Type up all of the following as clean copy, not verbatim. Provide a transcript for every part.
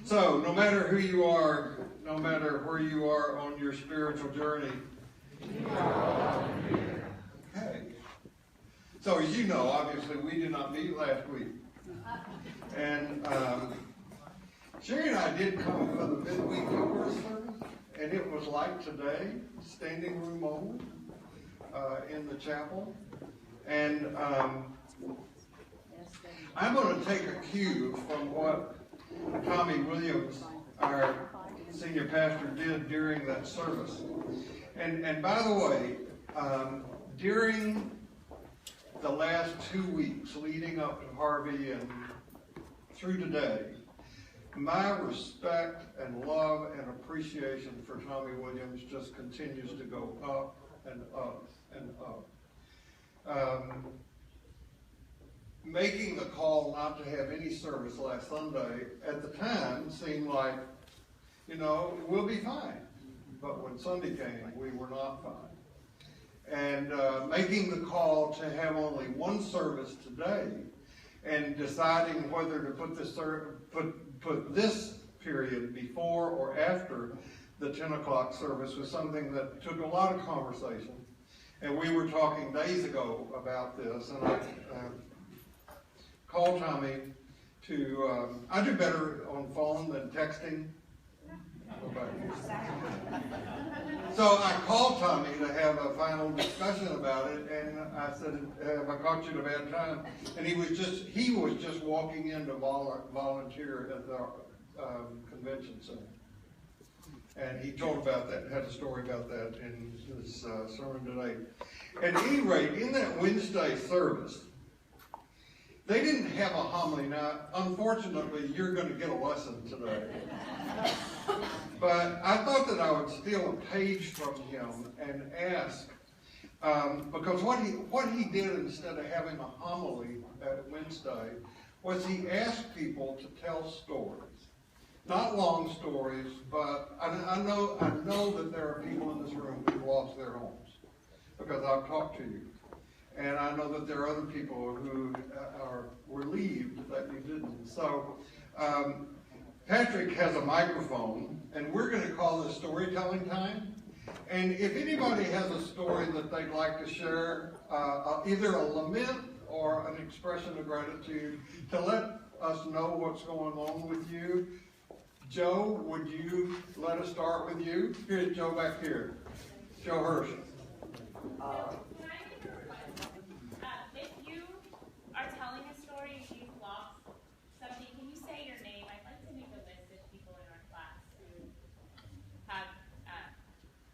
So, no matter who you are, no matter where you are on your spiritual journey, okay. So, as you know, obviously, we did not meet last week. And Sherry and I did come for the midweek Eucharist service, and it was like today, standing room only in the chapel. And I'm going to take a cue from what Tommy Williams, our senior pastor, did during that service. And by the way, during the last 2 weeks leading up to Harvey and through today, my respect and love and appreciation for Tommy Williams just continues to go up and up and up. Making the call not to have any service last Sunday at the time seemed like, we'll be fine. But when Sunday came, we were not fine. And making the call to have only one service today and deciding whether to put this period before or after the 10 o'clock service was something that took a lot of conversation. And we were talking days ago about this, and I called Tommy to, I do better on phone than texting. So I called Tommy to have a final discussion about it, and I said, "Have I caught you at a bad time?" And he was just walking in to volunteer at the convention center, and he told about that, had a story about that in his sermon today. At any rate, in that Wednesday service, they didn't have a homily. Now, unfortunately, you're going to get a lesson today. But I thought that I would steal a page from him and ask, because what he did instead of having a homily at Wednesday was he asked people to tell stories. Not long stories, but I know that there are people in this room who've lost their homes, because I've talked to you. And I know that there are other people who are relieved that you didn't. So Patrick has a microphone, and we're going to call this storytelling time. And if anybody has a story that they'd like to share, either a lament or an expression of gratitude, to let us know what's going on with you. Joe, would you let us start with you? Here's Joe back here. Joe Hirsch. If you are telling a story and you've lost something, can you say your name? I'd like to make a list of people in our class who have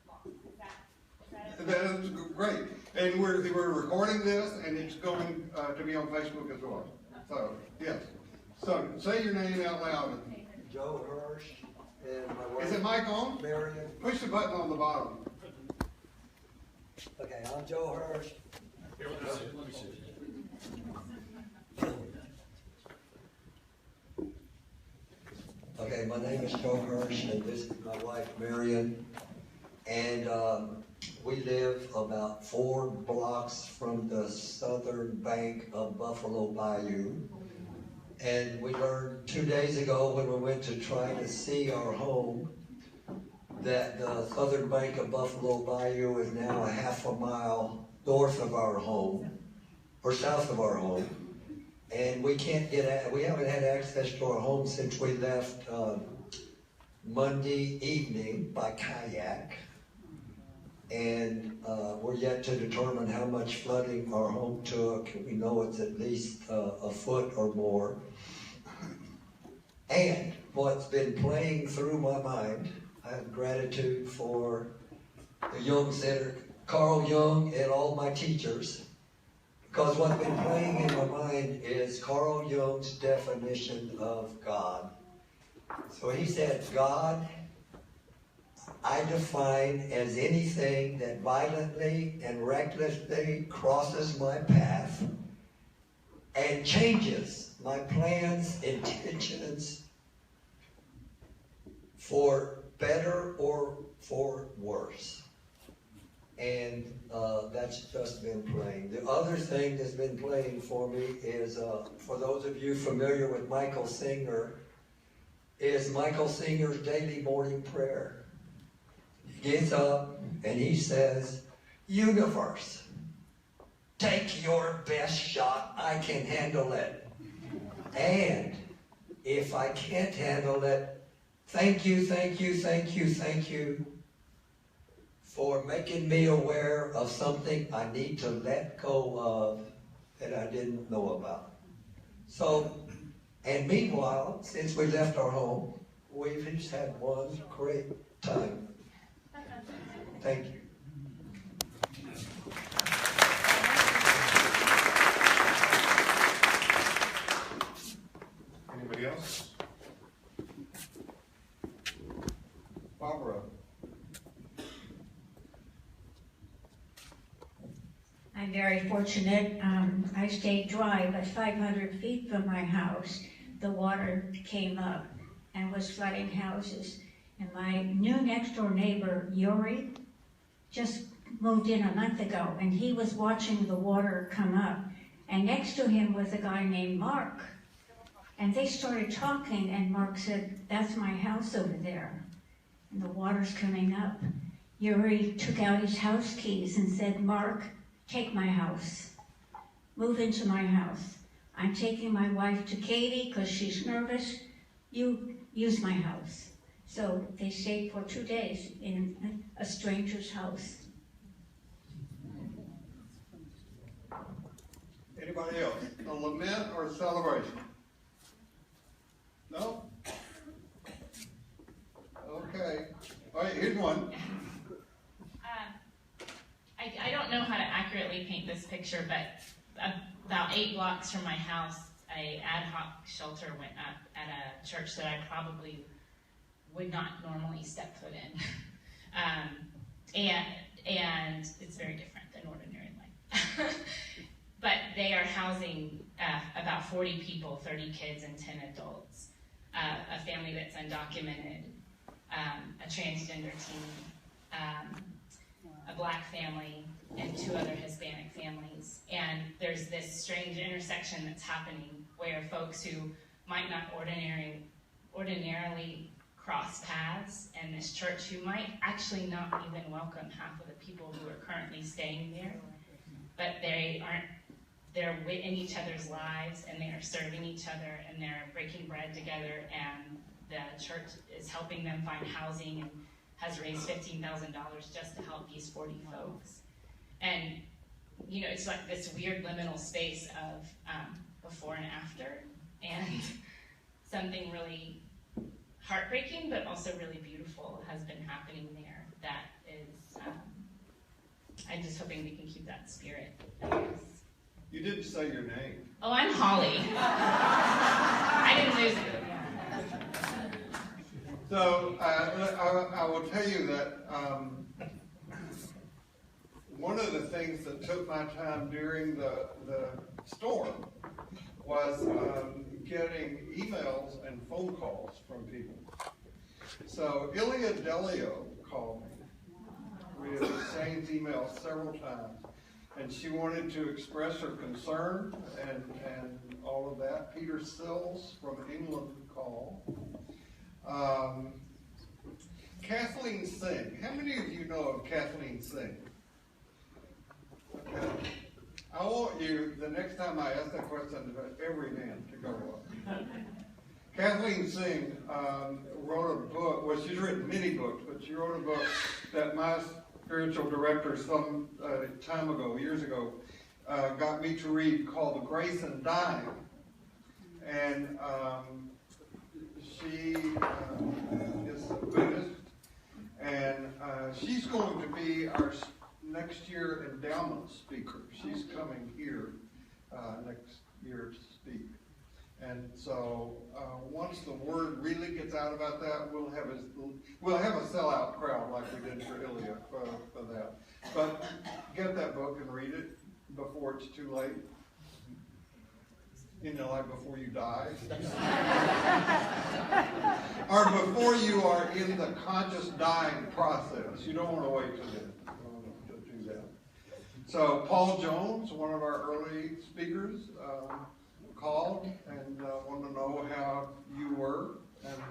lost. Is that That's great. And we're recording this, and it's going to be on Facebook as well. So, yes. So, say your name out loud. Joe Hirsch and my wife. Is the mic on? Marion. Push the button on the bottom. Okay, I'm Joe Hirsch. Here, let me see. Okay, my name is Joe Hirsch, and this is my wife Marion. And we live about 4 blocks from the southern bank of Buffalo Bayou. And we learned 2 days ago when we went to try to see our home that the southern bank of Buffalo Bayou is now a half a mile north of our home, or south of our home. And we haven't had access to our home since we left Monday evening by kayak. And we're yet to determine how much flooding our home took. We know it's at least a foot or more. And what's been playing through my mind, I have gratitude for the Jung Center, Carl Jung, and all my teachers, because what's been playing in my mind is Carl Jung's definition of God. So he said, God, I define as anything that violently and recklessly crosses my path and changes my plans, intentions, for better or for worse. And that's just been playing. The other thing that's been playing for me is, for those of you familiar with Michael Singer, is Michael Singer's daily morning prayer. He gets up and he says, "Universe, take your best shot. I can handle it. And if I can't handle it, thank you, thank you, thank you, thank you for making me aware of something I need to let go of that I didn't know about." So, and meanwhile, since we left our home, we've just had one great time. Thank you. Anybody else? Barbara? I'm very fortunate. I stayed dry, but 500 feet from my house, the water came up and was flooding houses. And my new next door neighbor, Yuri, just moved in a month ago, and he was watching the water come up. And next to him was a guy named Mark. And they started talking, and Mark said, "That's my house over there. And the water's coming up." Yuri took out his house keys and said, "Mark, take my house. Move into my house. I'm taking my wife to Katie because she's nervous. You use my house." So they stayed for 2 days in a stranger's house. Anybody else? A lament or a celebration? No? Okay. All right, here's one. I don't know how to accurately paint this picture, but about 8 blocks from my house, an ad hoc shelter went up at a church that I probably would not normally step foot in. And it's very different than ordinary life. But they are housing about 40 people, 30 kids and 10 adults, a family that's undocumented, a transgender teen, a black family, and 2 other Hispanic families. And there's this strange intersection that's happening where folks who might not ordinarily cross paths in this church, who might actually not even welcome half of the people who are currently staying there, but they're in each other's lives, and they are serving each other, and they're breaking bread together, and the church is helping them find housing and has raised $15,000 just to help these 40 folks. And, it's like this weird liminal space of before and after, and something really heartbreaking, but also really beautiful has been happening there. That is, I'm just hoping we can keep that spirit. You didn't say your name. Oh, I'm Holly. I didn't lose it. So I will tell you that one of the things that took my time during the storm was getting emails and phone calls from people. So Ilia Delio called me. We have exchanged emails several times, and she wanted to express her concern and all of that. Peter Sills from England called. Kathleen Singh. How many of you know of Kathleen Singh? Okay. I want you, the next time I ask that question, every hand to go up. Kathleen Singh wrote a book. Well, she's written many books, but she wrote a book that my spiritual director some time ago, years ago, got me to read, called The Grace in Dying. And she is a Buddhist, and she's going to be our next year endowment speaker. She's coming here next year to speak. And so once the word really gets out about that, we'll have a sellout crowd like we did for Ilia for that. But get that book and read it before it's too late. Like before you die. Or before you are in the conscious dying process. You don't want to wait till then. You don't want to do that. So Paul Jones, one of our early speakers, called and wanted to know how you were. And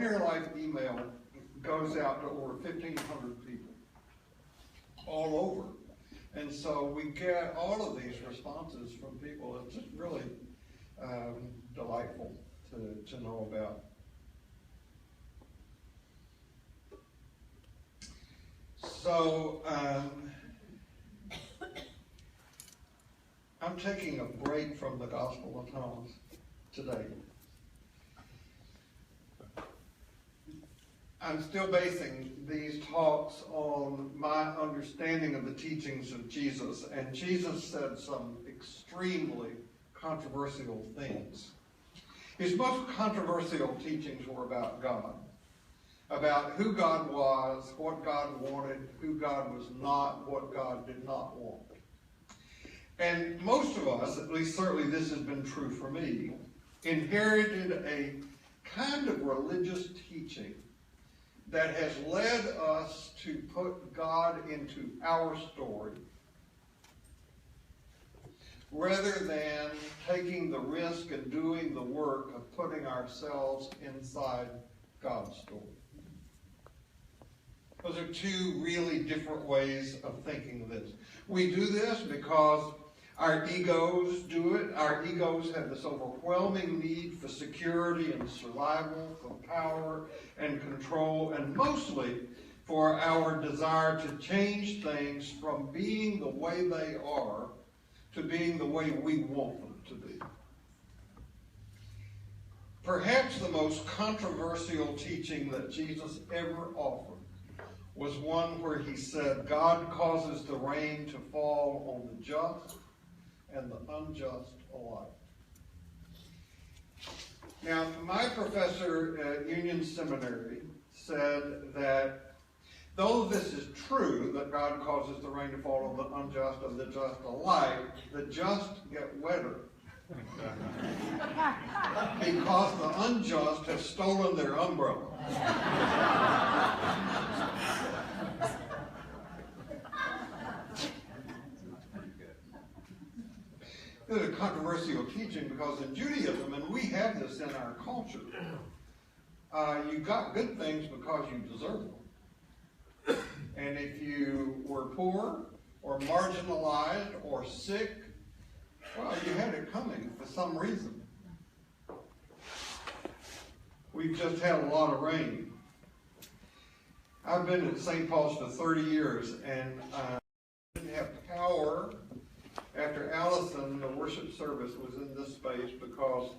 Ordinary Life email goes out to over 1,500 people all over. And so we get all of these responses from people. It's just really delightful to know about. So I'm taking a break from the Gospel of Tongues today. I'm still basing these talks on my understanding of the teachings of Jesus, and Jesus said some extremely controversial things. His most controversial teachings were about God, about who God was, what God wanted, who God was not, what God did not want. And most of us, at least certainly this has been true for me, inherited a kind of religious teaching that has led us to put God into our story rather than taking the risk and doing the work of putting ourselves inside God's story. Those are two really different ways of thinking this. We do this because our egos do it. Our egos have this overwhelming need for security and survival, for power and control, and mostly for our desire to change things from being the way they are to being the way we want them to be. Perhaps the most controversial teaching that Jesus ever offered was one where he said, God causes the rain to fall on the just and the unjust alike. Now, my professor at Union Seminary said that though this is true, that God causes the rain to fall on the unjust and the just alike, the just get wetter because the unjust have stolen their umbrella. This is a controversial teaching because in Judaism, and we have this in our culture, you got good things because you deserve them. And if you were poor or marginalized or sick, well, you had it coming for some reason. We've just had a lot of rain. I've been at St. Paul's for 30 years, and didn't have power after Allison, the worship service, was in this space because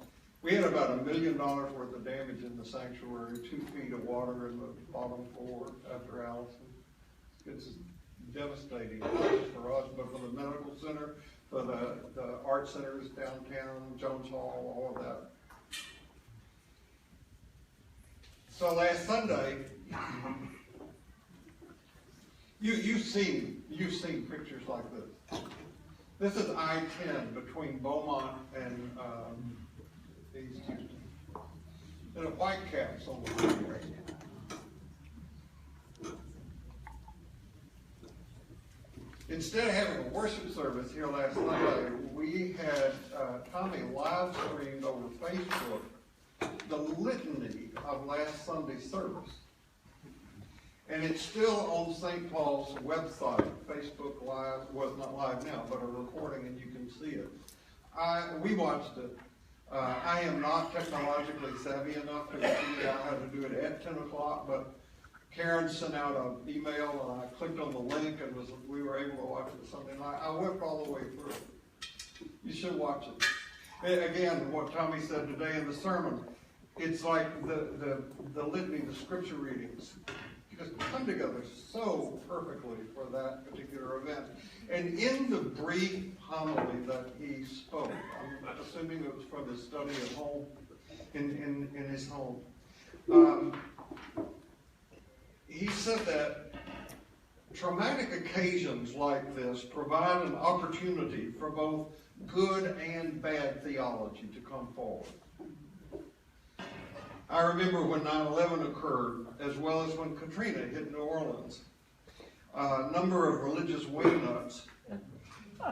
we had about $1 million worth of damage in the sanctuary, 2 feet of water in the bottom floor after Allison. It's devastating, not just for us, but for the medical center, for the art centers downtown, Jones Hall, all of that. So last Sunday, you've seen pictures like this. This is I-10 between Beaumont and East Houston. And a white caps on the freeway. Instead of having a worship service here last Sunday, we had Tommy live streamed over Facebook the litany of last Sunday's service. And it's still on St. Paul's website, Facebook Live. Well, it's not live now, but a recording, and you can see it. We watched it. I am not technologically savvy enough to figure out how to do it at 10 o'clock, but Karen sent out an email, and I clicked on the link, and we were able to watch it Sunday night. I whipped all the way through it. You should watch it. Again, what Tommy said today in the sermon, it's like the litany, the scripture readings, just come together so perfectly for that particular event. And in the brief homily that he spoke, I'm assuming it was from his study at home, in his home, he said that traumatic occasions like this provide an opportunity for both good and bad theology to come forward. I remember when 9/11 occurred, as well as when Katrina hit New Orleans. A number of religious wingnuts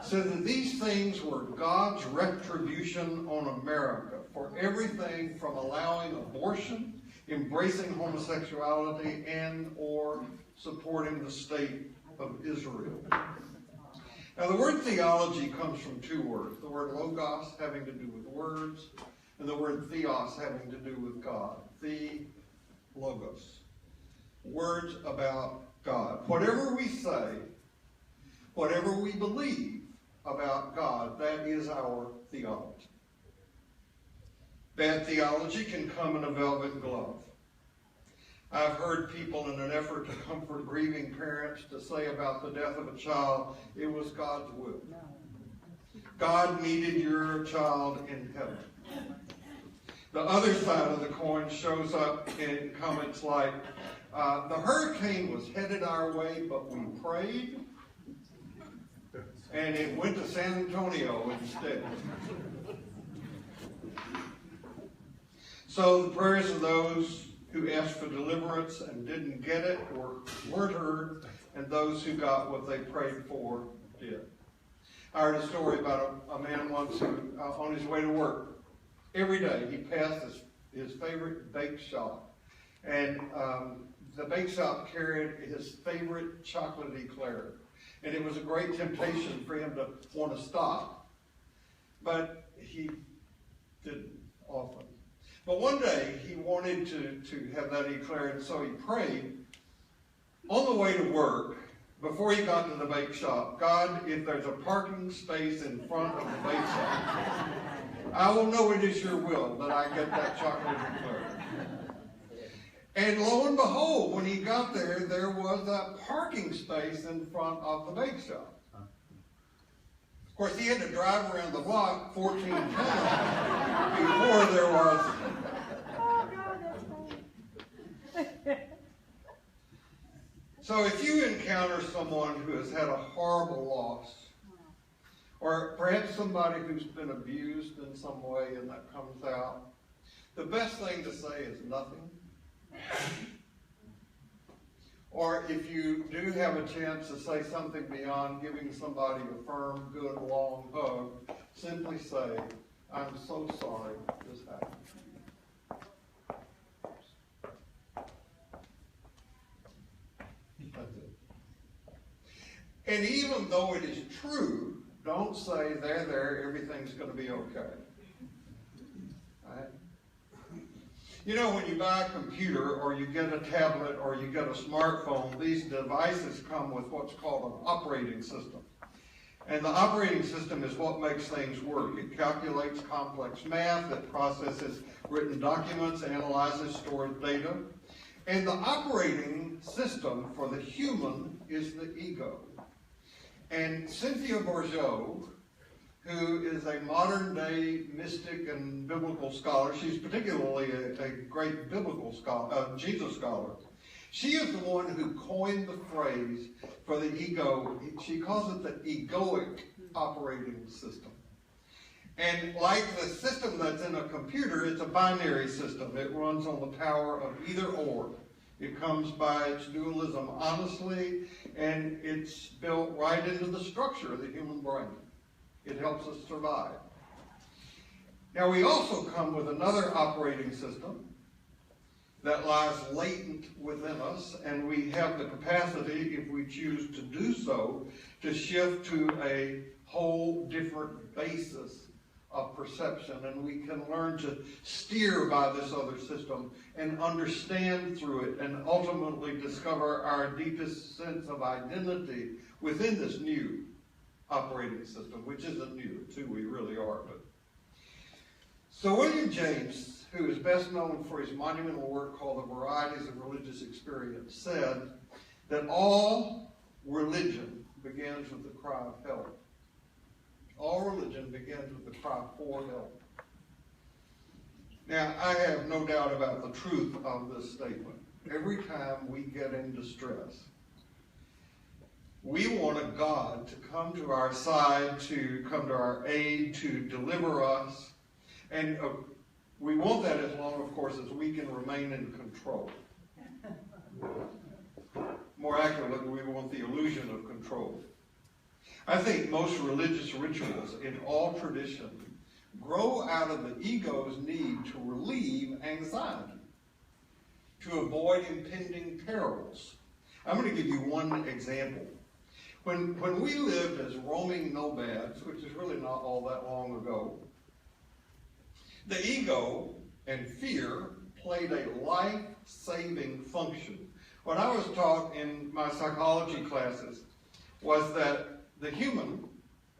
said that these things were God's retribution on America for everything from allowing abortion embracing homosexuality, and or supporting the state of Israel. Now, the word theology comes from two words. The word logos, having to do with words, and the word theos, having to do with God. The logos. Words about God. Whatever we say, whatever we believe about God, that is our theology. Bad theology can come in a velvet glove. I've heard people, in an effort to comfort grieving parents, to say about the death of a child, it was God's will. God needed your child in heaven. The other side of the coin shows up in comments like, the hurricane was headed our way, but we prayed, and it went to San Antonio instead. So the prayers of those who asked for deliverance and didn't get it weren't heard, and those who got what they prayed for did. I heard a story about a man once who, on his way to work, every day he passed his favorite bake shop, and the bake shop carried his favorite chocolate eclair, and it was a great temptation for him to want to stop, but he didn't often. But one day, he wanted to have that eclair, and so he prayed on the way to work, before he got to the bake shop, God, if there's a parking space in front of the bake shop, I will know it is your will that I get that chocolate eclair. And lo and behold, when he got there, there was a parking space in front of the bake shop. Of course, he had to drive around the block 14 times before there was. So if you encounter someone who has had a horrible loss, or perhaps somebody who's been abused in some way and that comes out, the best thing to say is nothing. Or if you do have a chance to say something beyond giving somebody a firm, good, long hug, simply say, I'm so sorry this happened. That's it. And even though it is true, don't say, there, everything's going to be okay. Right? You know, when you buy a computer or you get a tablet or you get a smartphone, these devices come with what's called an operating system. And the operating system is what makes things work. It calculates complex math, it processes written documents, analyzes stored data. And the operating system for the human is the ego. And Cynthia Bourgeault, who is a modern-day mystic and biblical scholar, she's particularly a great biblical scholar, Jesus scholar. She is the one who coined the phrase for the ego. She calls it the egoic operating system. And like the system that's in a computer, it's a binary system. It runs on the power of either or. It comes by its dualism honestly, and it's built right into the structure of the human brain. It helps us survive. Now, we also come with another operating system that lies latent within us, and we have the capacity, if we choose to do so, to shift to a whole different basis of perception, and we can learn to steer by this other system and understand through it and ultimately discover our deepest sense of identity within this new operating system, which isn't new, it's who we really are. But so William James, who is best known for his monumental work called The Varieties of Religious Experience, said that all religion begins with the cry of help. All religion begins with the cry for help. Now, I have no doubt about the truth of this statement. Every time we get in distress, we want a God to come to our side, to come to our aid, to deliver us. And we want that as long, of course, as we can remain in control. More accurately, we want the illusion of control. I think most religious rituals in all tradition grow out of the ego's need to relieve anxiety. to avoid impending perils. I'm going to give you one example. When we lived as roaming nomads, which is really not all that long ago, the ego and fear played a life-saving function. What I was taught in my psychology classes was that the human,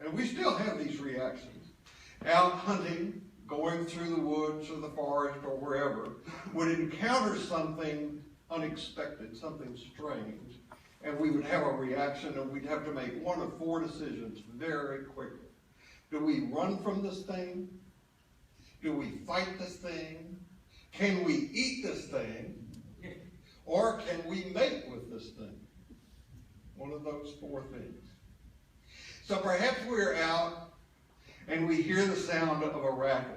and we still have these reactions, out hunting, going through the woods or the forest or wherever, would encounter something unexpected, something strange, and we would have a reaction, and we'd have to make one of 4 decisions very quickly. Do we run from this thing? Do we fight this thing? Can we eat this thing? Or can we mate with this thing? One of those 4 things. So perhaps we're out and we hear the sound of a rattle.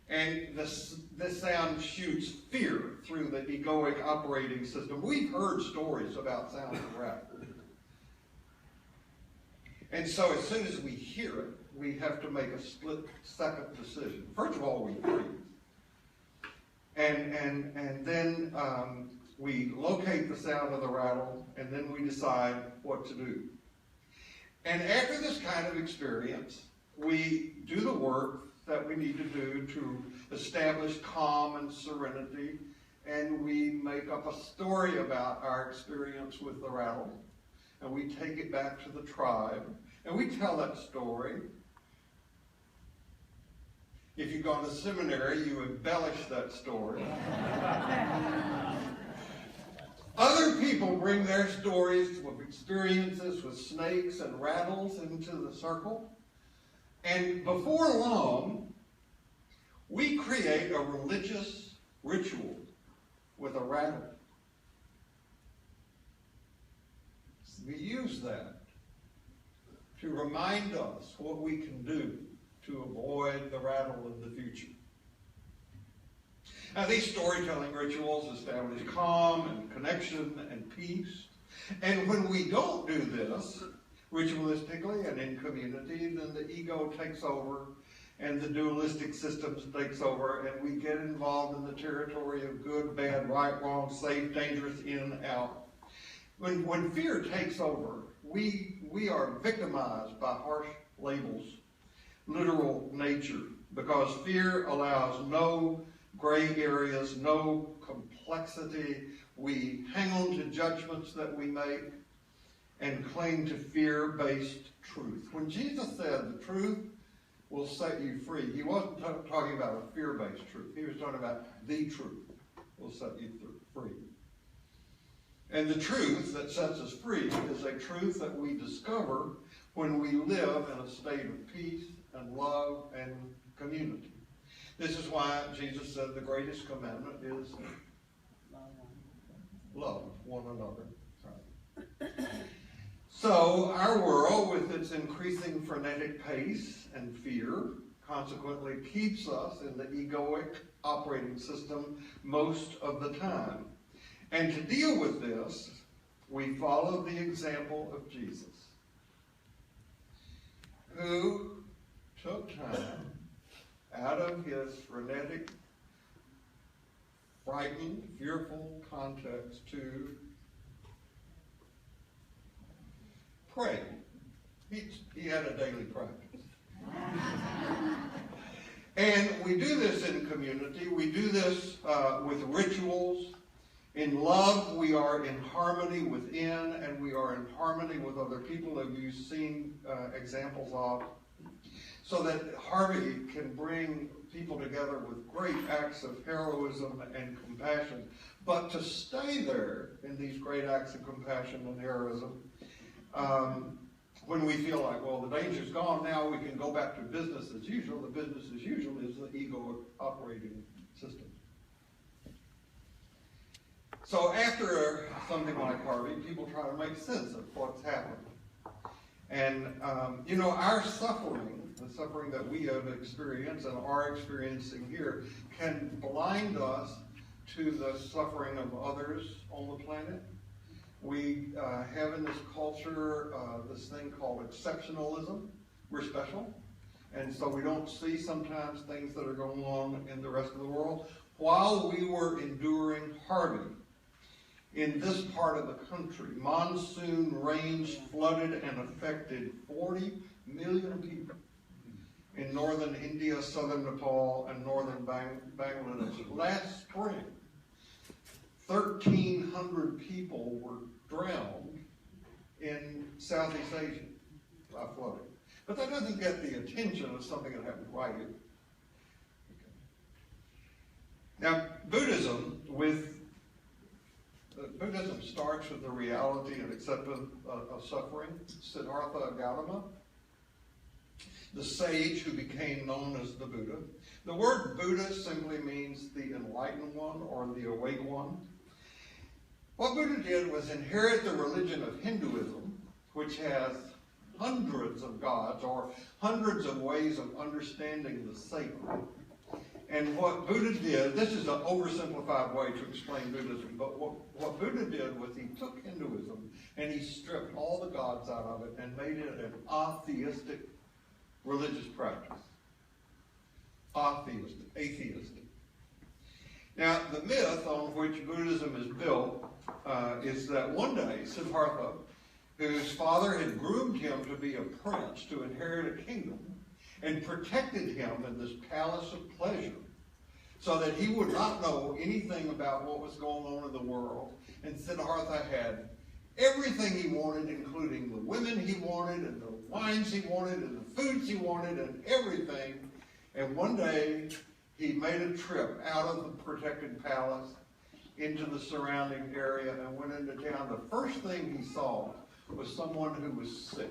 And this sound shoots fear through the egoic operating system. We've heard stories about sounds of rattle. And so as soon as we hear it, we have to make a split-second decision. First of all, we breathe. And then we locate the sound of the rattle, and then we decide what to do. And after this kind of experience, we do the work that we need to do to establish calm and serenity, and we make up a story about our experience with the rattle, and we take it back to the tribe, and we tell that story. If you've gone to seminary, you embellish that story. Other people bring their stories of experiences with snakes and rattles into the circle. And before long, we create a religious ritual with a rattle. We use that to remind us what we can do to avoid the rattle in the future. Now, these storytelling rituals establish calm and connection and peace. And when we don't do this, ritualistically and in community, then the ego takes over and the dualistic systems takes over, and we get involved in the territory of good, bad, right, wrong, safe, dangerous, in, out. When fear takes over, we are victimized by harsh labels, literal nature, because fear allows no gray areas, no complexity. We hang on to judgments that we make and cling to fear-based truth. When Jesus said the truth will set you free, he wasn't talking about a fear-based truth. He was talking about the truth will set you free. And the truth that sets us free is a truth that we discover when we live in a state of peace and love and community. This is why Jesus said the greatest commandment is love one another. Right. So our world, with its increasing frenetic pace and fear, consequently keeps us in the egoic operating system most of the time. And to deal with this, we follow the example of Jesus, who took time out of his frenetic, frightened, fearful context to pray. He had a daily practice. And we do this in community. We do this with rituals. In love, we are in harmony within, and we are in harmony with other people, as you've seen examples of, so that Harvey can bring people together with great acts of heroism and compassion. But to stay there in these great acts of compassion and heroism, when we feel like, well, the danger's gone, now we can go back to business as usual. The business as usual is the ego operating system. So after something like Harvey, people try to make sense of what's happened. And, our suffering, the suffering that we have experienced and are experiencing here, can blind us to the suffering of others on the planet. We have in this culture this thing called exceptionalism. We're special. And so we don't see sometimes things that are going on in the rest of the world. while we were enduring Harvey in this part of the country, monsoon rains flooded and affected 40 million people in northern India, southern Nepal, and northern Bangladesh. Last spring, 1,300 people were drowned in Southeast Asia by flooding. But that doesn't get the attention of something that happened right here. Now, Buddhism starts with the reality and acceptance of suffering. Siddhartha Gautama, the sage who became known as the Buddha. The word Buddha simply means the enlightened one or the awake one. What Buddha did was inherit the religion of Hinduism, which has hundreds of gods or hundreds of ways of understanding the sacred. And what Buddha did, this is an oversimplified way to explain Buddhism, but what Buddha did was he took Hinduism and he stripped all the gods out of it and made it an atheistic religious practice. Atheistic. Now, the myth on which Buddhism is built is that one day Siddhartha, whose father had groomed him to be a prince to inherit a kingdom, and protected him in this palace of pleasure so that he would not know anything about what was going on in the world. And Siddhartha had everything he wanted, including the women he wanted, and the wines he wanted, and the foods he wanted, and everything. And one day, he made a trip out of the protected palace into the surrounding area and went into town. The first thing he saw was someone who was sick.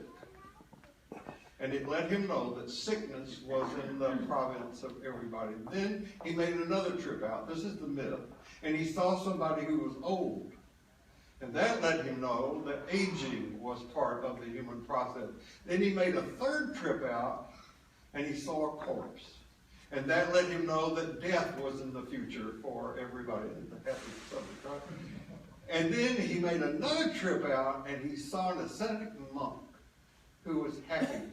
And it let him know that sickness was in the province of everybody. Then he made another trip out. This is the myth. And he saw somebody who was old. And that let him know that aging was part of the human process. Then he made a third trip out, and he saw a corpse. And that let him know that death was in the future for everybody. The happy subject, right? And then he made another trip out, and he saw an ascetic monk who was happy.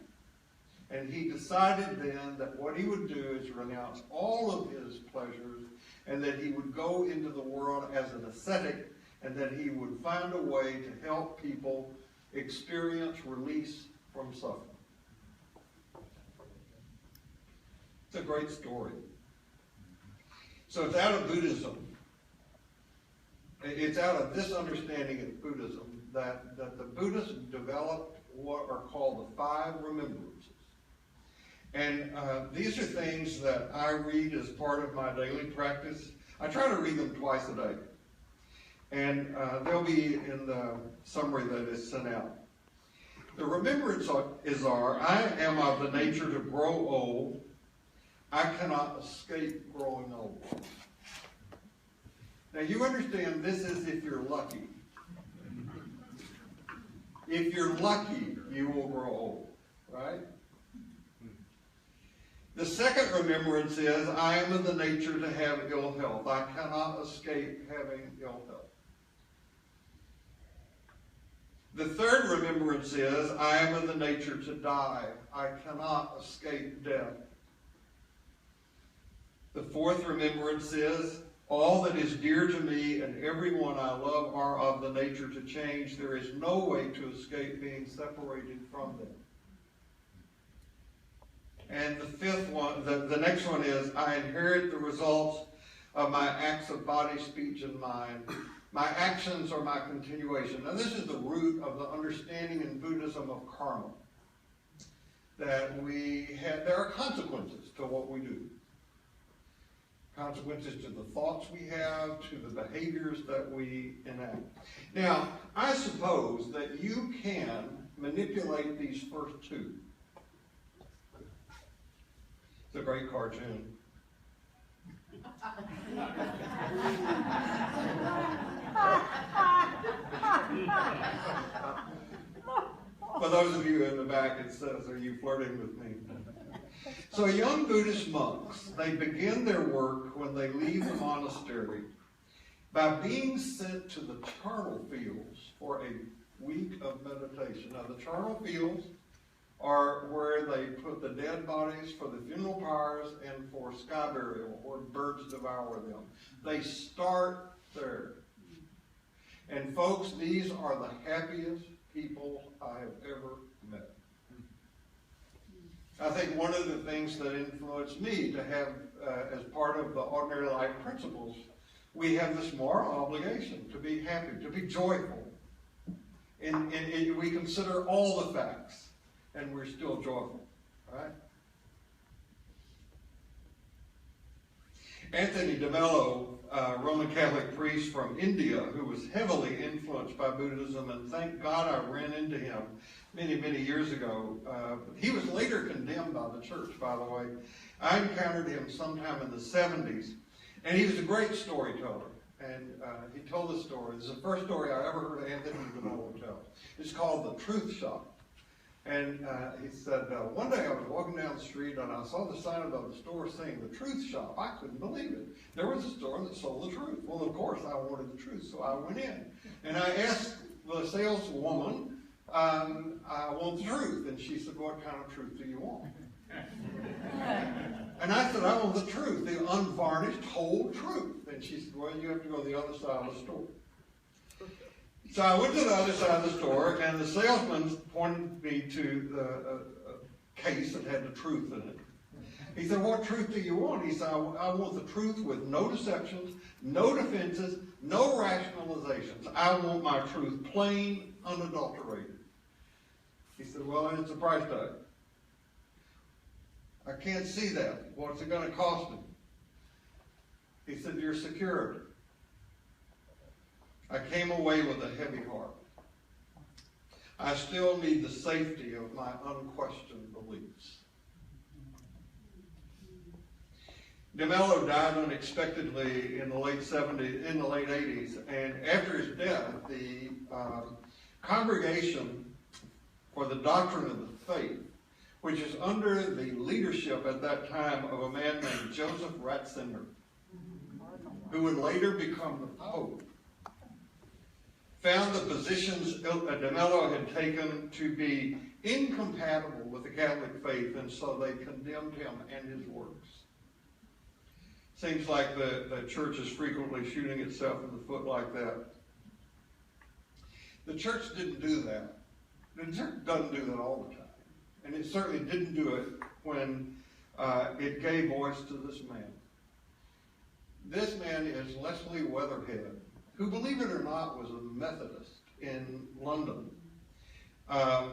And he decided then that what he would do is renounce all of his pleasures, and that he would go into the world as an ascetic, and that he would find a way to help people experience release from suffering. It's a great story. So it's out of Buddhism. It's out of this understanding of Buddhism that the Buddhists developed what are called the 5 remembrances. And these are things that I read as part of my daily practice. I try to read them twice a day. And they'll be in the summary that is sent out. The remembrance are, I am of the nature to grow old. I cannot escape growing old. Now you understand this is if you're lucky. If you're lucky, you will grow old, right? The second remembrance is, I am of the nature to have ill health. I cannot escape having ill health. The third remembrance is, I am of the nature to die. I cannot escape death. The fourth remembrance is, all that is dear to me and everyone I love are of the nature to change. There is no way to escape being separated from them. And the fifth one, the next one is, I inherit the results of my acts of body, speech, and mind. My actions are my continuation. Now this is the root of the understanding in Buddhism of karma. That there are consequences to what we do. Consequences to the thoughts we have, to the behaviors that we enact. Now, I suppose that you can manipulate these first two. It's a great cartoon. For those of you in the back, it says, are you flirting with me? So young Buddhist monks, they begin their work when they leave the monastery by being sent to the charnel fields for a week of meditation. Now the charnel fields are where they put the dead bodies for the funeral pyres and for sky burial, where birds devour them. They start there. And folks, these are the happiest people I have ever met. I think one of the things that influenced me to have, as part of the ordinary life principles, we have this moral obligation to be happy, to be joyful. And we consider all the facts, and we're still joyful, right? Anthony de Mello, Roman Catholic priest from India, who was heavily influenced by Buddhism, and thank God I ran into him many, many years ago. He was later condemned by the church, by the way. I encountered him sometime in the 70s, and he was a great storyteller. And he told this story. This is the first story I ever heard Anthony de Mello tell. It's called The Truth Shop. And he said, one day I was walking down the street and I saw the sign above the store saying The Truth Shop. I couldn't believe it. There was a store that sold the truth. Well, of course, I wanted the truth, so I went in. And I asked the saleswoman, I want the truth. And she said, what kind of truth do you want? And I said, I want the truth, the unvarnished whole truth. And she said, well, you have to go to the other side of the store. So I went to the other side of the store, and the salesman pointed me to the case that had the truth in it. He said, what truth do you want? He said, I want the truth with no deceptions, no defenses, no rationalizations. I want my truth plain, unadulterated. He said, well, it's a price tag. I can't see that. What's it going to cost me? He said, your security. I came away with a heavy heart. I still need the safety of my unquestioned beliefs. De Mello died unexpectedly in the late 80s, and after his death, the Congregation for the Doctrine of the Faith, which is under the leadership at that time of a man named Joseph Ratzinger, who would later become the Pope, found the positions de Mello had taken to be incompatible with the Catholic faith, and so they condemned him and his works. Seems like the church is frequently shooting itself in the foot like that. The church didn't do that. The church doesn't do that all the time. And it certainly didn't do it when it gave voice to this man. This man is Leslie Weatherhead, who, believe it or not, was a Methodist in London.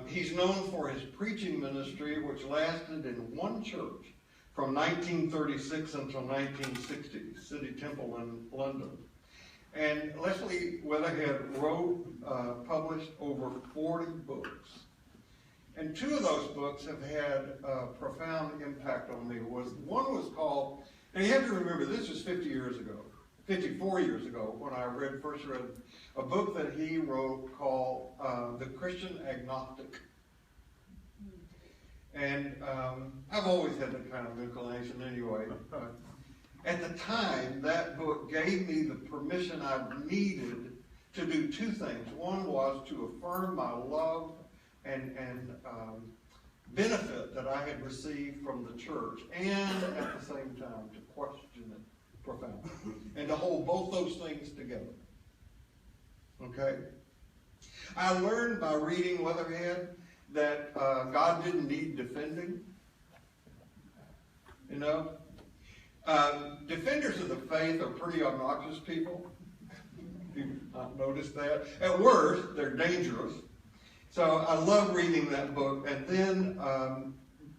He's known for his preaching ministry, which lasted in one church from 1936 until 1960, City Temple in London. And Leslie Weatherhead published over 40 books. And two of those books have had a profound impact on me. One was called, and you have to remember, this was 54 years ago, when I first read a book that he wrote called The Christian Agnostic. And I've always had that kind of inclination anyway. At the time, that book gave me the permission I needed to do two things. One was to affirm my love and benefit that I had received from the church, and at the same time to question it profoundly, and to hold both those things together. Okay? I learned by reading Weatherhead that God didn't need defending. You know? Defenders of the faith are pretty obnoxious people. You've not noticed that. At worst, they're dangerous. So I love reading that book. And then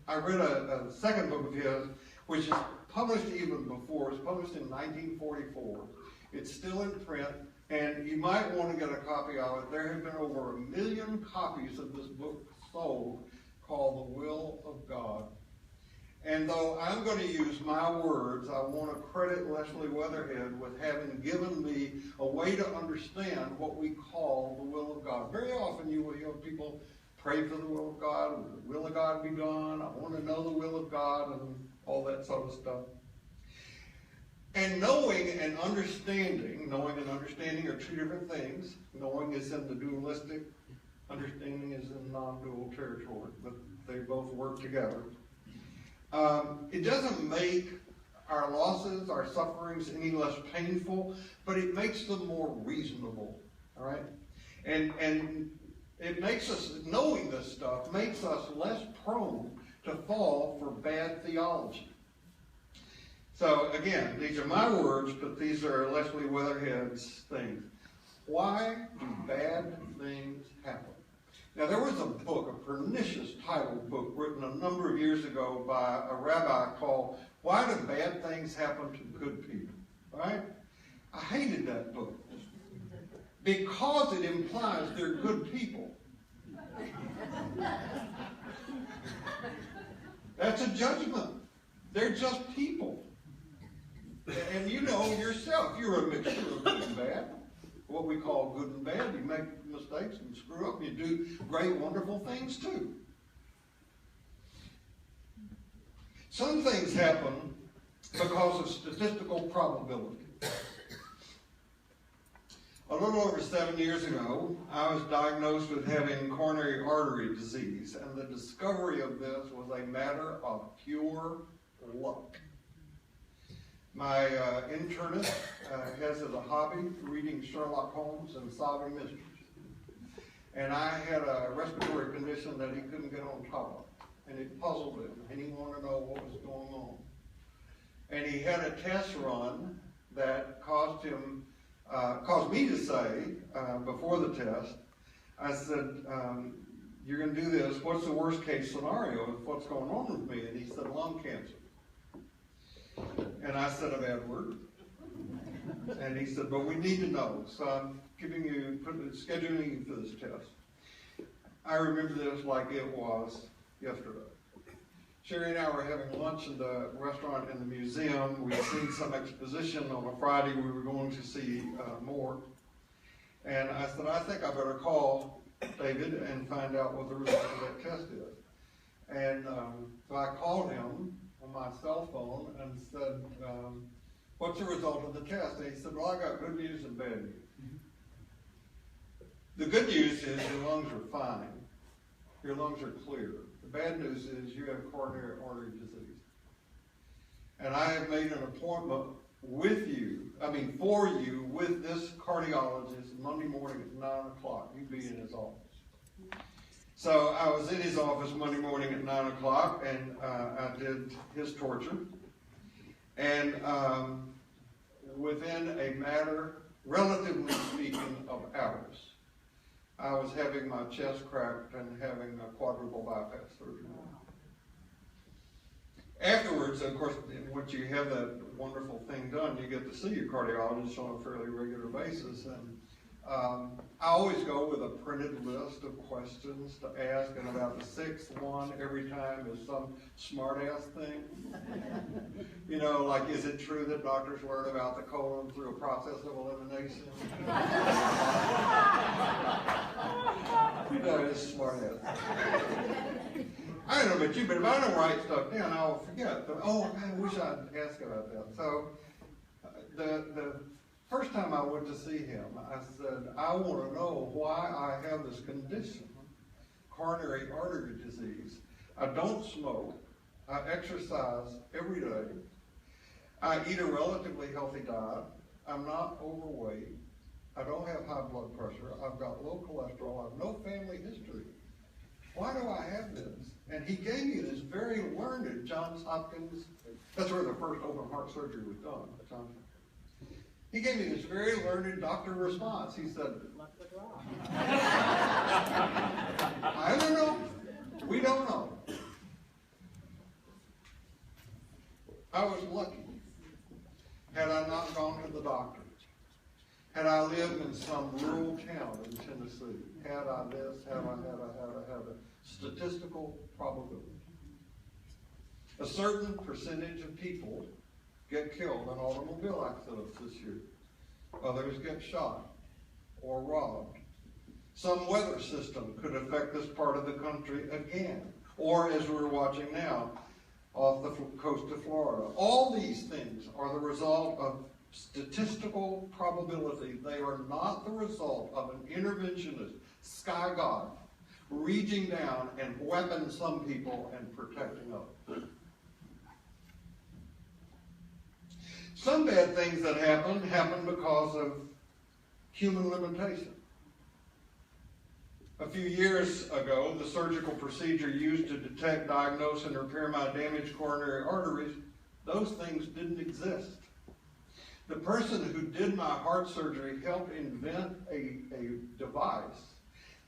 I read a second book of his, which is published even before. It was published in 1944. It's still in print, and you might want to get a copy of it. There have been over 1 million copies of this book sold, called The Will of God. And though I'm going to use my words, I want to credit Leslie Weatherhead with having given me a way to understand what we call the will of God. Very often you will hear people pray for the will of God, will the will of God be done, I want to know the will of God, and all that sort of stuff. And knowing and understanding are two different things. Knowing is in the dualistic, understanding is in non-dual territory. But They both work together. It doesn't make our losses, our sufferings any less painful, but it makes them more reasonable, all right? And it makes us, knowing this stuff, makes us less prone to fall for bad theology. So again, these are my words, but these are Leslie Weatherhead's things. Why do bad things happen? Now there was a book, a pernicious titled book, written a number of years ago by a rabbi called Why Do Bad Things Happen to Good People? Right? I hated that book because it implies they're good people. That's a judgment. They're just people. And you know yourself, you're a mixture of good and bad. What we call good and bad. You make mistakes and screw up. You do great, wonderful things too. Some things happen because of statistical probability. A little over 7 years ago, I was diagnosed with having coronary artery disease, and the discovery of this was a matter of pure luck. My internist has as a hobby reading Sherlock Holmes and solving mysteries. And I had a respiratory condition that he couldn't get on top of. And it puzzled him, and he wanted to know what was going on. And he had a test run that caused me to say, before the test, I said, you're going to do this. What's the worst case scenario of what's going on with me? And he said, lung cancer. And I said a bad word. And he said, but we need to know. So I'm scheduling you for this test. I remember this like it was yesterday. Sherry and I were having lunch in the restaurant in the museum. We'd seen some exposition on a Friday. We were going to see more. And I said, I think I better call David and find out what the result of that test is. And so I called him on my cell phone and said, what's the result of the test? And he said, well, I got good news and bad news. The good news is your lungs are fine. Your lungs are clear. The bad news is you have coronary artery disease. And I have made an appointment for you with this cardiologist Monday morning at 9 o'clock. You be in his office. So I was in his office Monday morning at 9 o'clock, and I did his torture. And within a matter, relatively speaking, of hours, I was having my chest cracked and having a quadruple bypass surgery. Afterwards, of course, once you have that wonderful thing done, you get to see your cardiologist on a fairly regular basis. And I always go with a printed list of questions to ask, and about the sixth one every time is some smart-ass thing. You know, like, is it true that doctors learn about the colon through a process of elimination? You know, it's smart-ass. I don't know about you, but if I don't write stuff down, I'll forget. Oh, I wish I'd ask about that. So the first time I went to see him, I said, I want to know why I have this condition, coronary artery disease. I don't smoke. I exercise every day. I eat a relatively healthy diet. I'm not overweight. I don't have high blood pressure. I've got low cholesterol. I have no family history. Why do I have this? And he gave me this very learned Johns Hopkins, that's where the first open heart surgery was done at Johns Hopkins. He gave me this very learned doctor response. He said, I don't know. We don't know. I was lucky. Had I not gone to the doctor, had I lived in some rural town in Tennessee, had I this, had a statistical probability. A certain percentage of people get killed in automobile accidents this year. Others get shot or robbed. Some weather system could affect this part of the country again, or as we're watching now, off the coast of Florida. All these things are the result of statistical probability. They are not the result of an interventionist sky god reaching down and whapping some people and protecting others. Some bad things that happen because of human limitation. A few years ago, the surgical procedure used to detect, diagnose, and repair my damaged coronary arteries, those things didn't exist. The person who did my heart surgery helped invent a device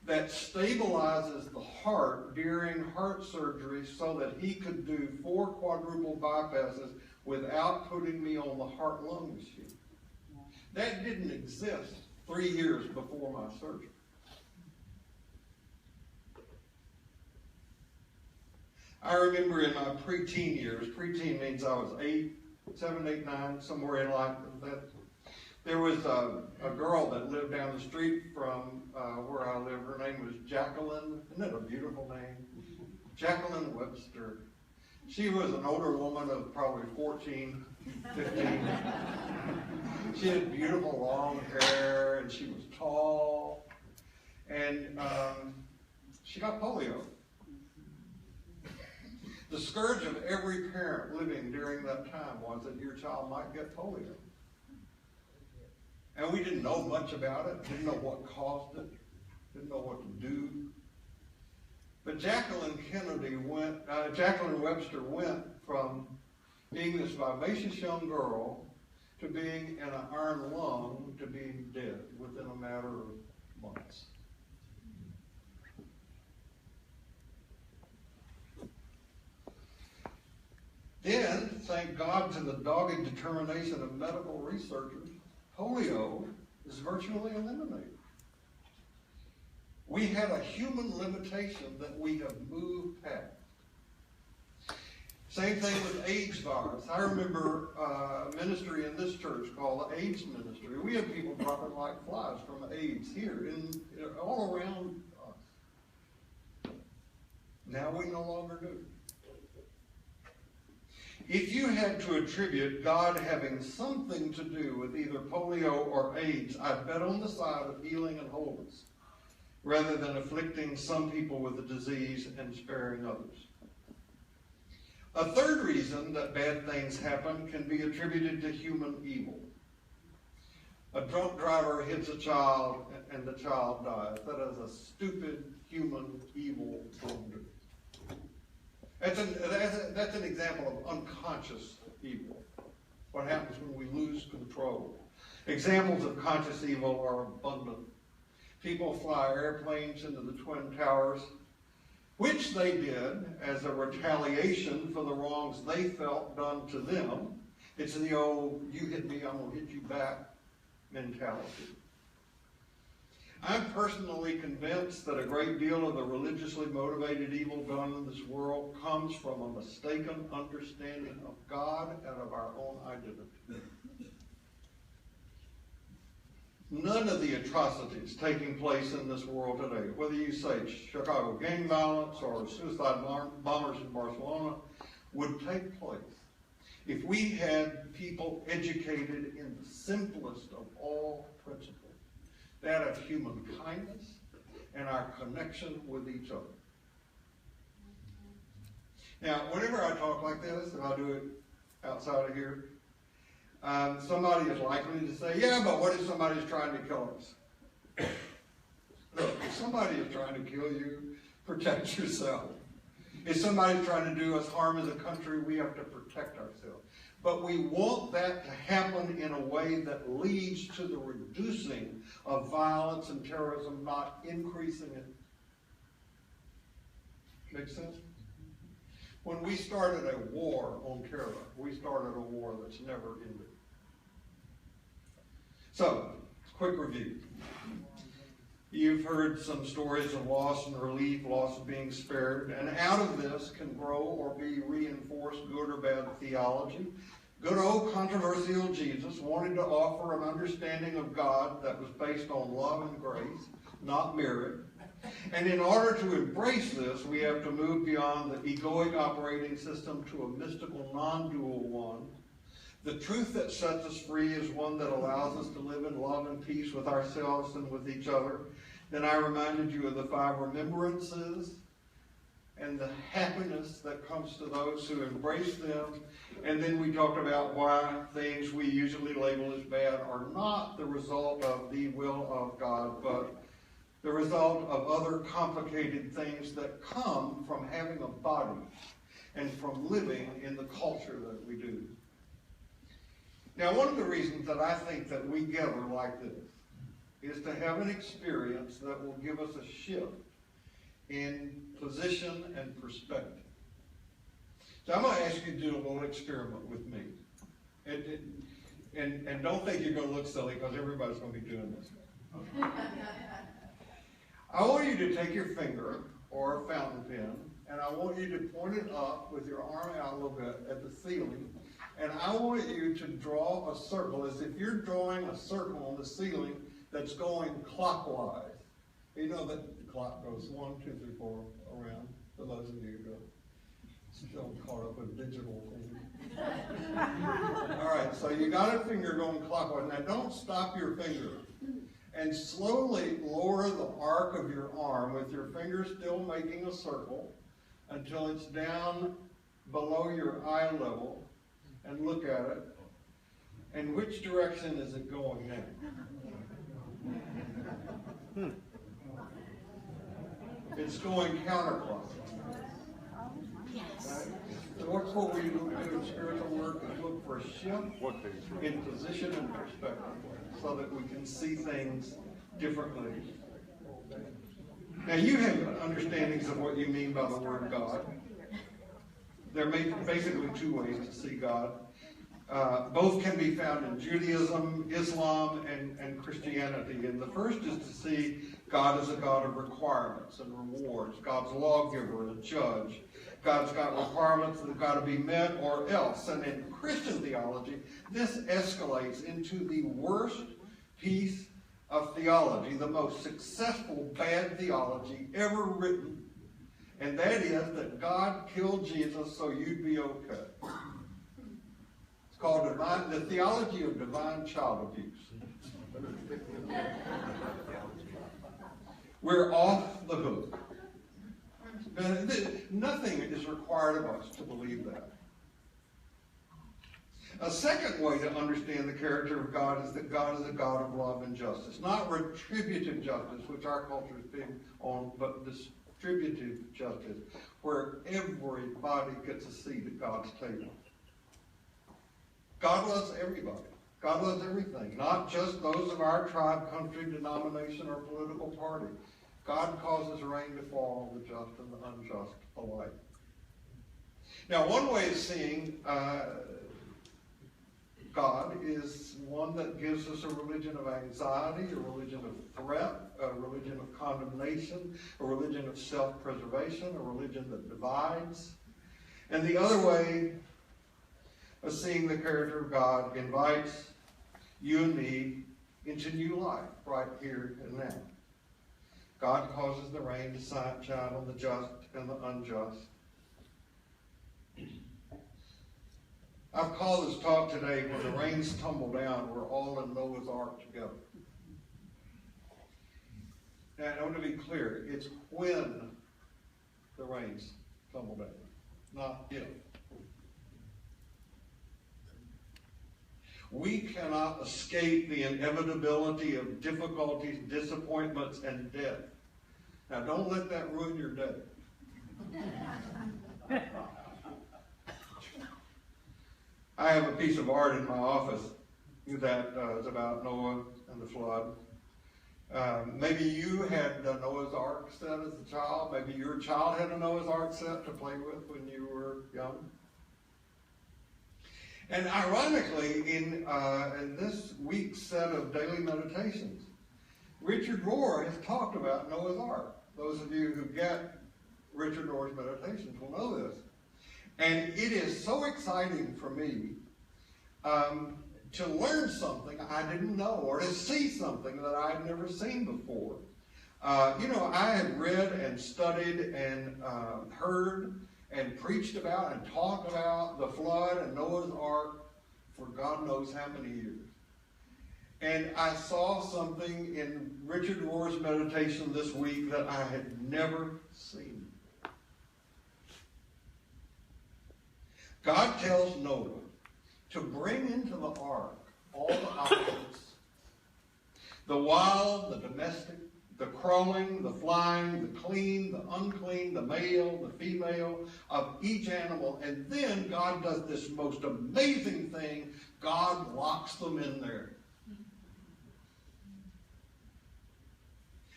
that stabilizes the heart during heart surgery so that he could do 4 quadruple bypasses without putting me on the heart-lung machine. That didn't exist 3 years before my surgery. I remember in my preteen years, preteen means I was 7, 8, 9, somewhere in like that. There was a girl that lived down the street from where I live. Her name was Jacqueline. Isn't that a beautiful name? Jacqueline Webster. She was an older woman of probably 14, 15. She had beautiful long hair, and she was tall. And she got polio. The scourge of every parent living during that time was that your child might get polio. And we didn't know much about it, didn't know what caused it, didn't know what to do. But Jacqueline Webster went from being this vivacious young girl to being in an iron lung to being dead within a matter of months. Then, thank God to the dogged determination of medical researchers, polio is virtually eliminated. We had a human limitation that we have moved past. Same thing with AIDS virus. I remember a ministry in this church called the AIDS ministry. We had people dropping like flies from AIDS here and all around us. Now we no longer do. If you had to attribute God having something to do with either polio or AIDS, I'd bet on the side of healing and wholeness, rather than afflicting some people with the disease and sparing others. A third reason that bad things happen can be attributed to human evil. A drunk driver hits a child and the child dies. That is a stupid human evil wrongdoing. That's an example of unconscious evil. What happens when we lose control. Examples of conscious evil are abundant. People fly airplanes into the Twin Towers, which they did as a retaliation for the wrongs they felt done to them. It's the old, you hit me, I'm going to hit you back mentality. I'm personally convinced that a great deal of the religiously motivated evil done in this world comes from a mistaken understanding of God and of our own identity. None of the atrocities taking place in this world today, whether you say Chicago gang violence or suicide bombers in Barcelona, would take place if we had people educated in the simplest of all principles, that of human kindness and our connection with each other. Now, whenever I talk like this, and I do it outside of here, somebody is likely to say, yeah, but what if somebody's trying to kill us? Look, if somebody is trying to kill you, protect yourself. If somebody's trying to do us harm as a country, we have to protect ourselves. But we want that to happen in a way that leads to the reducing of violence and terrorism, not increasing it. Make sense? When we started a war on terror, we started a war that's never ended. So, quick review. You've heard some stories of loss and relief, loss of being spared, and out of this can grow or be reinforced good or bad theology. Good old controversial Jesus wanted to offer an understanding of God that was based on love and grace, not merit. And in order to embrace this, we have to move beyond the egoic operating system to a mystical, non-dual one. The truth that sets us free is one that allows us to live in love and peace with ourselves and with each other. Then I reminded you of the 5 remembrances and the happiness that comes to those who embrace them. And then we talked about why things we usually label as bad are not the result of the will of God, but the result of other complicated things that come from having a body and from living in the culture that we do. Now, one of the reasons that I think that we gather like this is to have an experience that will give us a shift in position and perspective. So I'm going to ask you to do a little experiment with me. And don't think you're going to look silly, because everybody's going to be doing this. I want you to take your finger or a fountain pen, and I want you to point it up with your arm out a little bit at the ceiling. And I want you to draw a circle, as if you're drawing a circle on the ceiling that's going clockwise. You know that the clock goes 1, 2, 3, 4 around, for those of you who are still caught up with digital things. All right, so you got a finger going clockwise. Now don't stop your finger. And slowly lower the arc of your arm with your finger still making a circle until it's down below your eye level, and look at it. And which direction is it going now? It's going counterclockwise. Right? So what's what we do in spiritual work is look for a shift in position and perspective so that we can see things differently. Now you have understandings of what you mean by the word God. There are basically 2 ways to see God. Both can be found in Judaism, Islam, and Christianity. And the first is to see God as a God of requirements and rewards. God's lawgiver and judge. God's got requirements that have got to be met or else. And in Christian theology, this escalates into the worst piece of theology, the most successful bad theology ever written. And that is that God killed Jesus so you'd be okay. It's called the theology of divine child abuse. We're off the hook. Nothing is required of us to believe that. A second way to understand the character of God is that God is a God of love and justice. Not retributive justice, which our culture is big on, but distributive justice, where everybody gets a seat at God's table. God loves everybody. God loves everything, not just those of our tribe, country, denomination, or political party. God causes rain to fall on the just and the unjust alike. Now, one way of seeing God is one that gives us a religion of anxiety, a religion of threat, a religion of condemnation, a religion of self-preservation, a religion that divides. And the other way of seeing the character of God invites you and me into new life right here and now. God causes the rain to shine on the just and the unjust. I've called this talk today, when the rains tumble down, we're all in Noah's Ark together. Now, I want to be clear, it's when the rains tumble down, not if. We cannot escape the inevitability of difficulties, disappointments, and death. Now, don't let that ruin your day. I have a piece of art in my office that is about Noah and the flood. Maybe you had a Noah's Ark set as a child. Maybe your child had a Noah's Ark set to play with when you were young. And ironically, in this week's set of daily meditations, Richard Rohr has talked about Noah's Ark. Those of you who get Richard Rohr's meditations will know this. And it is so exciting for me to learn something I didn't know, or to see something that I had never seen before. I had read and studied and heard and preached about and talked about the flood and Noah's Ark for God knows how many years. And I saw something in Richard Rohr's meditation this week that I had never seen. God tells Noah to bring into the ark all the opposites, the wild, the domestic, the crawling, the flying, the clean, the unclean, the male, the female of each animal. And then God does this most amazing thing. God locks them in there.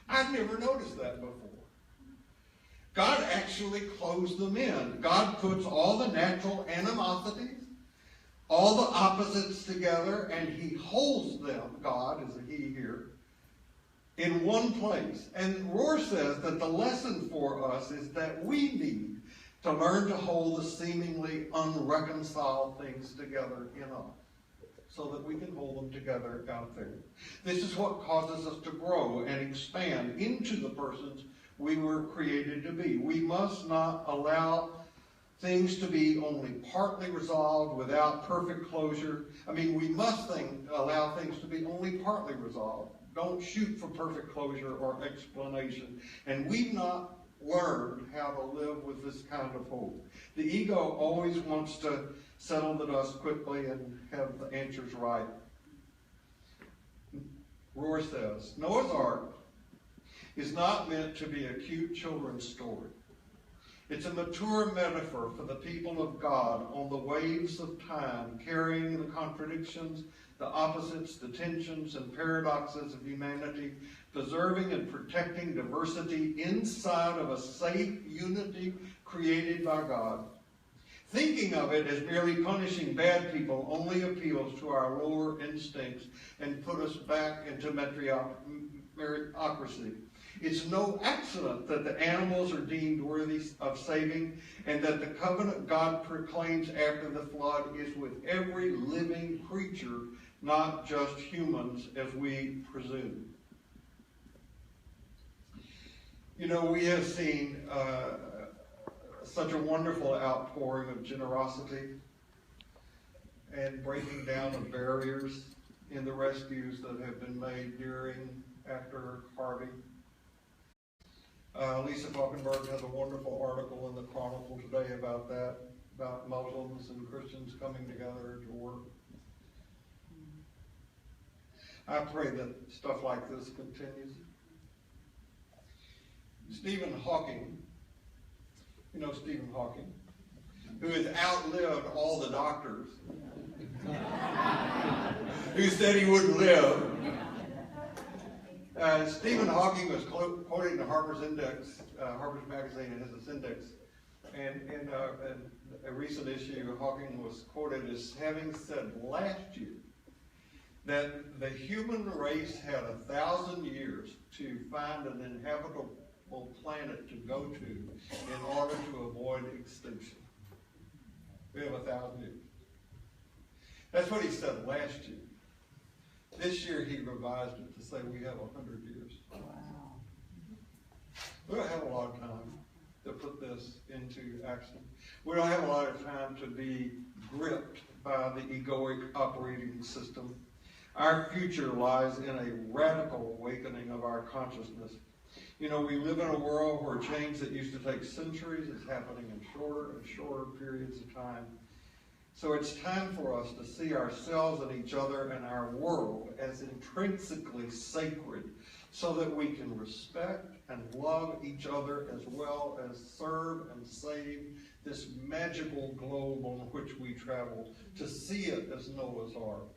I've never noticed that before. God actually closed them in. God puts all the natural animosities, all the opposites together, and he holds them, God is a he here, in one place. And Rohr says that the lesson for us is that we need to learn to hold the seemingly unreconciled things together in us, so that we can hold them together out there. This is what causes us to grow and expand into the persons we were created to be. We must not allow things to be only partly resolved without perfect closure. We must allow things to be only partly resolved. Don't shoot for perfect closure or explanation. And we've not learned how to live with this kind of hope. The ego always wants to settle the dust quickly and have the answers right. Rohr says, Noah's Ark is not meant to be a cute children's story. It's a mature metaphor for the people of God on the waves of time, carrying the contradictions, the opposites, the tensions and paradoxes of humanity, preserving and protecting diversity inside of a safe unity created by God. Thinking of it as merely punishing bad people only appeals to our lower instincts and put us back into meritocracy. It's no accident that the animals are deemed worthy of saving, and that the covenant God proclaims after the flood is with every living creature, not just humans, as we presume. We have seen such a wonderful outpouring of generosity and breaking down of barriers in the rescues that have been made after Harvey. Lisa Falkenberg has a wonderful article in the Chronicle today about that, about Muslims and Christians coming together to work. I pray that stuff like this continues. Stephen Hawking, Stephen Hawking, who has outlived all the doctors, who said he wouldn't live. Stephen Hawking was quoted in the Harper's Magazine has this index, and in a recent issue, Hawking was quoted as having said last year that the human race had 1,000 years to find an inhabitable planet to go to in order to avoid extinction. We have 1,000 years. That's what he said last year. This year he revised it to say we have 100 years. Wow. We don't have a lot of time to put this into action. We don't have a lot of time to be gripped by the egoic operating system. Our future lies in a radical awakening of our consciousness. We live in a world where change that used to take centuries is happening in shorter and shorter periods of time. So it's time for us to see ourselves and each other and our world as intrinsically sacred, so that we can respect and love each other as well as serve and save this magical globe on which we travel, to see it as Noah's Ark,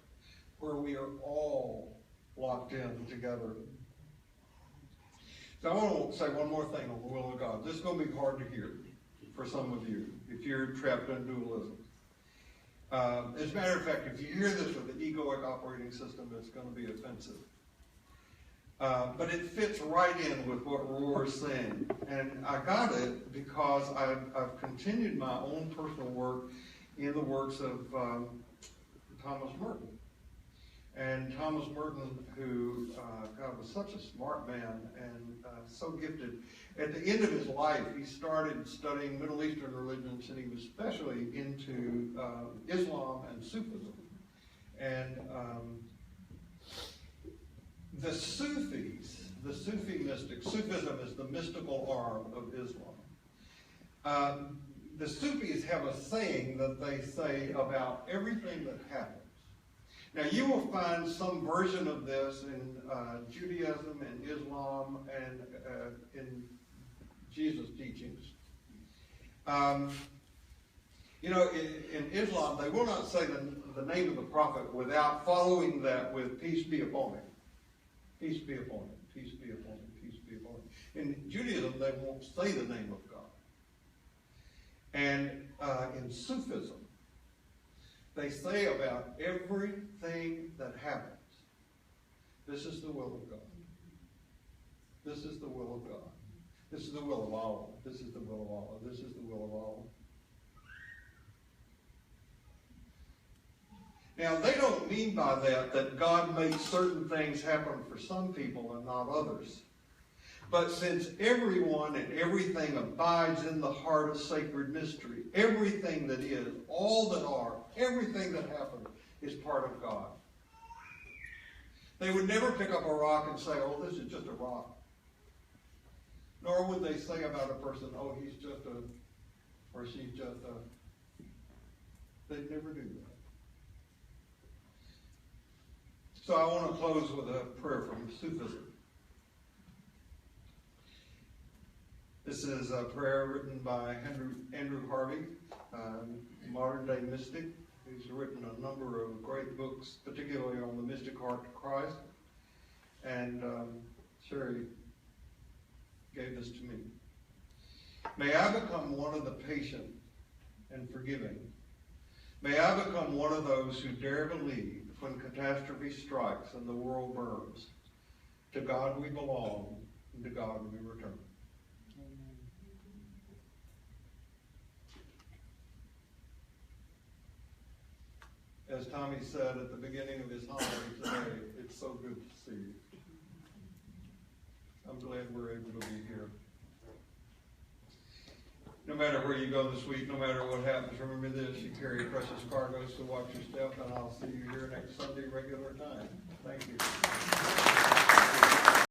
where we are all locked in together. So I want to say one more thing on the will of God. This is going to be hard to hear for some of you if you're trapped in dualism. As a matter of fact, if you hear this with the egoic operating system, it's going to be offensive. But it fits right in with what Rohr is saying. And I got it because I've continued my own personal work in the works of Thomas Merton. And Thomas Merton, who was such a smart man and so gifted, at the end of his life, he started studying Middle Eastern religions, and he was especially into Islam and Sufism. And the Sufis, the Sufi mystics, Sufism is the mystical arm of Islam. The Sufis have a saying that they say about everything that happens. Now, you will find some version of this in Judaism and Islam and in Jesus' teachings. In Islam, they will not say the name of the prophet without following that with peace be upon him. Peace be upon him. Peace be upon him. Peace be upon him. In Judaism, they won't say the name of God. And in Sufism, they say about everything that happens, this is the will of God. This is the will of God. This is the will of Allah. This is the will of Allah. This is the will of Allah. Now, they don't mean by that God makes certain things happen for some people and not others. But since everyone and everything abides in the heart of sacred mystery, everything that is, all that are, everything that happens is part of God. They would never pick up a rock and say, oh, this is just a rock. Nor would they say about a person, oh, he's just a, or she's just a. They'd never do that. So I want to close with a prayer from Sufism. This is a prayer written by Andrew Harvey, modern-day mystic, who's written a number of great books, particularly on the mystic heart to Christ. And Sherry gave this to me. May I become one of the patient and forgiving. May I become one of those who dare believe when catastrophe strikes and the world burns. To God we belong, and to God we return. As Tommy said at the beginning of his homily today, it's so good to see you. I'm glad we're able to be here. No matter where you go this week, no matter what happens, remember this, you carry precious cargoes, so watch your step, and I'll see you here next Sunday, regular time. Thank you.